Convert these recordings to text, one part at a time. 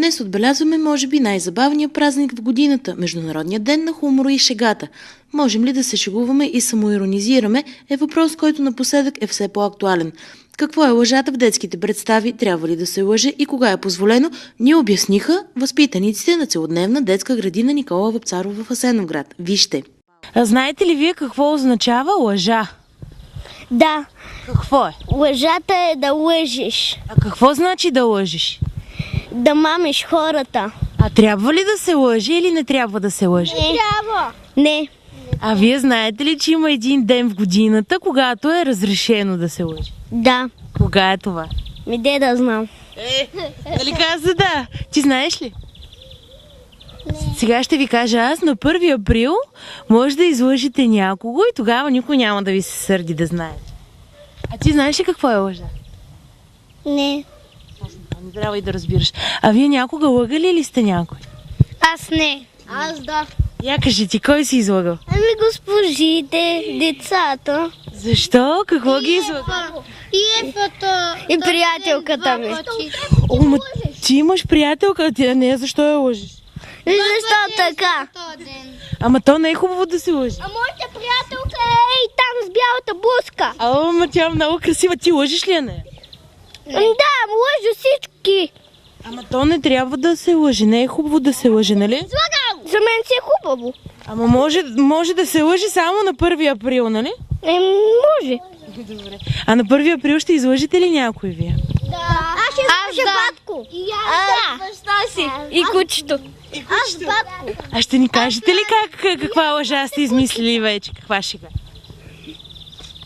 Днес отбелязваме, може би, най-забавния празник в годината – Международния ден на хумора и шегата. Можем ли да се шегуваме и самоиронизираме е въпрос, който напоследък е все по-актуален. Какво е лъжата в детските представи, трябва ли да се лъже и кога е позволено, ни обясниха възпитаниците на целодневна детска градина Никола Вапцаров в Асеновград. Вижте! А знаете ли вие какво означава лъжа? Да. Какво е? Лъжата е да лъжеш. А какво значи да лъжеш? Да мамиш хората. А трябва ли да се лъже или не трябва да се лъже? Не трябва. Не. А вие знаете ли, че има един ден в годината, когато е разрешено да се лъже? Да. Кога е това? Де да знам. Нали каза да? Ти знаеш ли? Не. Сега ще ви кажа аз, на 1 април може да излъжете някого и тогава никой няма да ви се сърди да знае. А ти знаеш ли какво е лъжа? Не. Не трябва и да разбираш. А вие някога лъгали ли сте някой? Аз не. Аз да. Я кажи ти, кой си излъгал? Ами госпожите, децата. Защо? Какво ги излъгал? И ефата. И приятелката ми. О, ти имаш приятелка, а не защо я лъжиш? Защо така? Ама то не е хубаво да се лъжи. А моята приятелка е и там с бялата блузка. Ама тя е много красива. Ти лъжиш ли я нея? Да, лъжа всички. Ама то не трябва да се лъжи. Не е хубаво да се лъжи, нали? За мен си е хубаво. Ама може да се лъжи само на 1 април, нали? Може. Добре. А на 1 април ще излъжете ли някой вие? Да. Аз ще излъжа батко. И аз баща си. И кучето. Аз батко. А ще ни кажете ли каква лъжа сте измислили вече? Каква шега?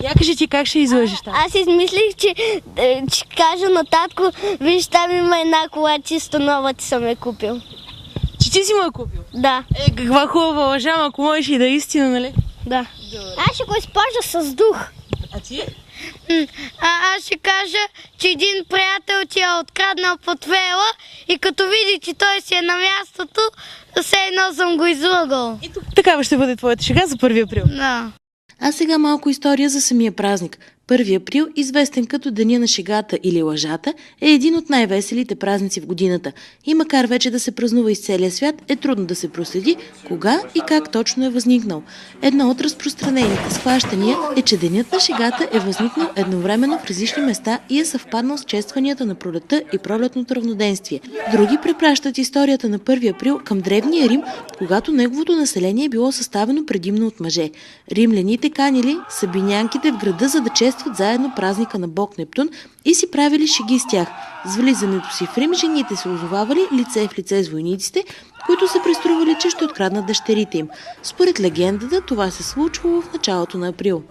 Я кажи ти как ще излъжеш там. Аз измислих, че кажа на татко, виж, там има една кола чисто нова, ти съм я купил. Че ти си му я купил? Да. Каква хубава лъжа, ако можеш и да е истина, нали? Да. Аз ще го използвам с дух. А ти? Аз ще кажа, че един приятел ти е откраднал портфейла и като види, че той си е на мястото, все едно съм го излъгал. И тук такава ще бъде твоята шега за 1 април. Да. А сега малко история за самия празник. 1 април, известен като Деня на шегата или лъжата, е един от най-веселите празници в годината. И макар вече да се празнува из целия свят, е трудно да се проследи кога и как точно е възникнал. Едно от разпространените схващания е, че Денят на шегата е възникнал едновременно в различни места и е съвпаднал с честванията на пролетта и пролетното равноденствие. Други препращат историята на 1 април към древния Рим, когато неговото население е било съставено предимно от мъже. Римляните канили сабинянките в града, за да честват заедно празника на бог Нептун и си правили шеги с тях. С влизането си в Рим жените се озовавали лице в лице с войниците, които се престрували, че ще откраднат дъщерите им. Според легендата това се случвало в началото на април.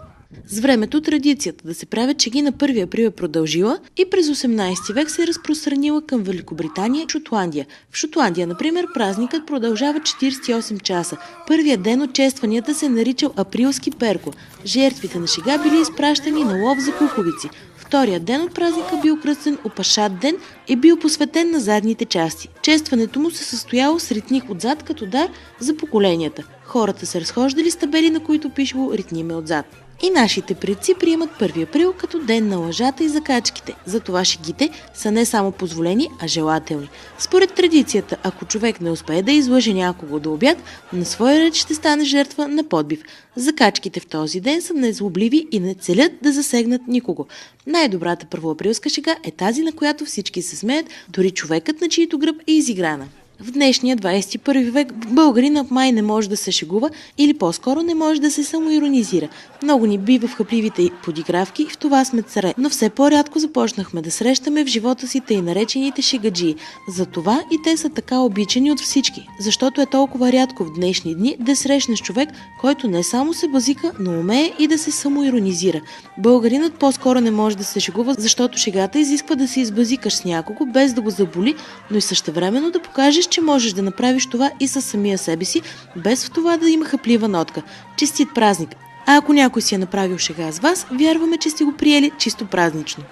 С времето традицията да се правят шеги на 1 април е продължила и през 18 век се е разпространила към Великобритания и Шотландия. В Шотландия, например, празникът продължава 48 часа. Първият ден от честванията се наричал Априлски перко. Жертвите на шега били изпращани на лов за куховици. Вторият ден от празника бил кръстен Опашат ден и бил посветен на задните части. Честването му се състояло с ритник отзад като дар за поколенията. Хората се разхождали с табели, на които пишело ритниме отзад. И нашите предци приемат 1 април като ден на лъжата и закачките. Затова шегите са не само позволени, а желателни. Според традицията, ако човек не успее да излъже някого до обяд, на своя ред ще стане жертва на подбив. Закачките в този ден са незлобливи и не целят да засегнат никого. Най-добрата първоаприлска шега е тази, на която всички се смеят, дори човекът, на чието гръб е изиграна. В днешния 21 век българинът май не може да се шегува или по-скоро не може да се самоиронизира. Много ни бива в хапливите подигравки и в това сме царе, но все по-рядко започнахме да срещаме в живота си тъй наречените шегаджии. Затова и те са така обичани от всички, защото е толкова рядко в днешни дни да срещнеш човек, който не само се базика, но умее и да се самоиронизира. Българинът по-скоро не може да се шегува, защото шегата изисква да се избазикаш с някого, без да го заболи, но и същевременно да покажеш, че можеш да направиш това и със самия себе си, без в това да има хъплива нотка. Честит празник! А ако някой си е направил шега с вас, вярваме, че сте го приели чисто празнично.